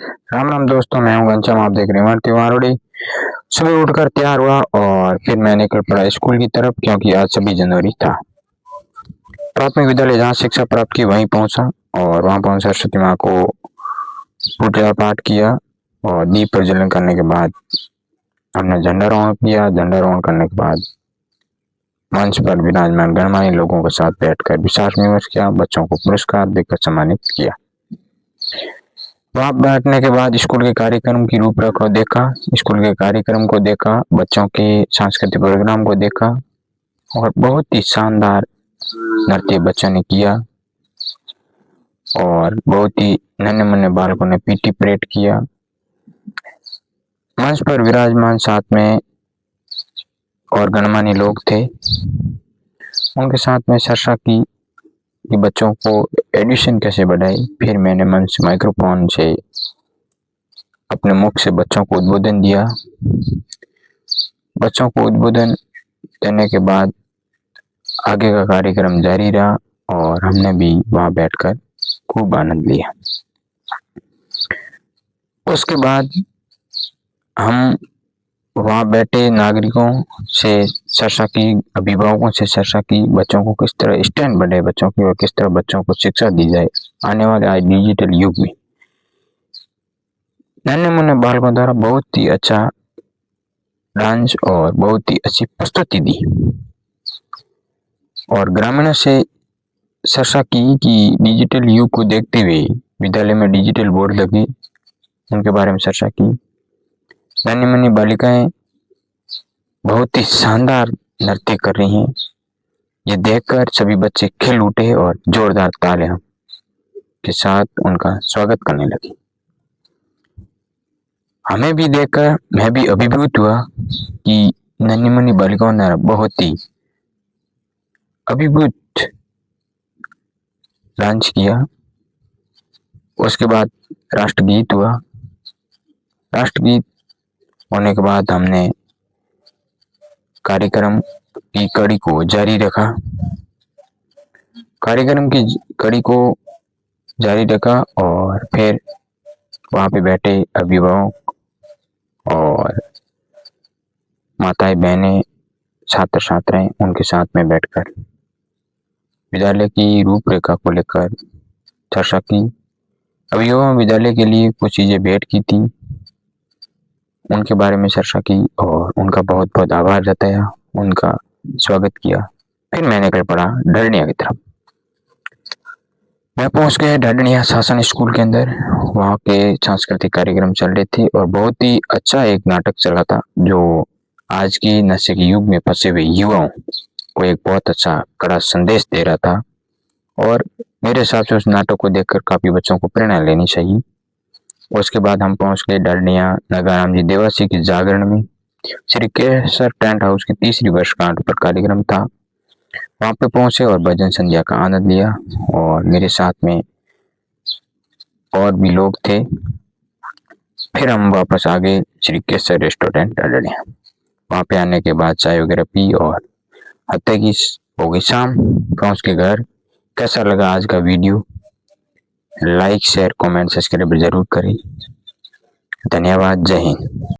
राम राम दोस्तों, मैं हूं घनश्याम। आप देख रहे हैं तिवारोड़ी। सुबह उठकर तैयार हुआ और फिर मैं निकल पड़ा स्कूल की तरफ, क्योंकि आज 26 जनवरी था। प्राथमिक विद्यालय जहाँ शिक्षा प्राप्त की वहीं पहुंचा और वहां पहुंच सरस्वती माँ को पूजा पाठ किया और दीप प्रज्वलन करने के बाद हमने झंडारोहण किया। झंडारोहण करने के बाद मंच पर विराजमान गणमान्य लोगों के साथ बैठकर विचार विमर्श किया। बच्चों को पुरस्कार देकर सम्मानित किया। वहां बैठने के बाद स्कूल के कार्यक्रम की रूपरेखा देखा, स्कूल के कार्यक्रम को देखा, बच्चों के सांस्कृतिक प्रोग्राम को देखा और बहुत ही शानदार नृत्य बच्चों ने किया और बहुत ही नन्हे मुन्ने बालकों ने पीटी परेड किया। मंच पर विराजमान साथ में और गणमान्य लोग थे, उनके साथ में चर्चा की कि बच्चों को एडिशन कैसे बढ़ाए। फिर मैंने मंच माइक्रोफोन से अपने मुख से बच्चों को उद्बोधन दिया। बच्चों को उद्बोधन देने के बाद आगे का कार्यक्रम जारी रहा और हमने भी वहां बैठकर खूब आनंद लिया। उसके बाद हम वहां बैठे नागरिकों से चर्चा की, अभिभावकों से चर्चा की, बच्चों को किस तरह स्टैंड बढ़े बच्चों की और किस तरह बच्चों को शिक्षा दी जाए आने वाले आज डिजिटल युग में। नन्हे मुन्ने बालकों द्वारा बहुत ही अच्छा डांस और बहुत ही अच्छी प्रस्तुति दी और ग्रामीणों से चर्चा की कि डिजिटल युग को देखते हुए विद्यालय में डिजिटल बोर्ड लगे, उनके बारे में चर्चा की। नन्ही मुन्नी बालिकाएं बहुत ही शानदार नृत्य कर रही हैं। ये देखकर सभी बच्चे खिल उठे और जोरदार तालियों के साथ उनका स्वागत करने लगे। हमें भी देखकर मैं भी अभिभूत हुआ कि नन्ही मुन्नी बालिकाओं ने बहुत ही अभिभूत डांस किया। उसके बाद राष्ट्रगीत हुआ। राष्ट्रगीत होने के बाद हमने कार्यक्रम की कड़ी को जारी रखा। कार्यक्रम की कड़ी को जारी रखा और फिर वहां पे बैठे अभिभावक और माताएं बहनें छात्र छात्राएं उनके साथ में बैठकर विद्यालय की रूपरेखा को लेकर चर्चा की। अभिभावकों विद्यालय के लिए कुछ चीजें भेंट की थी, उनके बारे में चर्चा की और उनका बहुत बहुत आभार जताया, उनका स्वागत किया। फिर मैं निकल पड़ा ढरनिया की तरफ। मैं पहुंच गया ढरनिया शासन स्कूल के अंदर। वहां के सांस्कृतिक कार्यक्रम चल रहे थे और बहुत ही अच्छा एक नाटक चला था जो आज की नशे के युग में फंसे हुए युवाओं को एक बहुत अच्छा कड़ा संदेश दे रहा था और मेरे हिसाब से उस नाटक को देखकर काफी बच्चों को प्रेरणा लेनी चाहिए। उसके बाद हम पहुंच गए ढरनिया नगाराम जी देवासी के जागरण में। श्री केसर टेंट हाउस की 3री वर्षगांठ पर कार्यक्रम था। वहां पे पहुंचे और भजन संध्या का आनंद लिया और मेरे साथ में और भी लोग थे। फिर हम वापस आ गए श्री केसर रेस्टोरेंट ढरनिया। वहां पे आने के बाद चाय वगैरह पी और हत्या की हो गई शाम। पहुंच के घर। कैसा लगा आज का video? Like share comment subscribe जरूर करें। धन्यवाद। जय हिंद।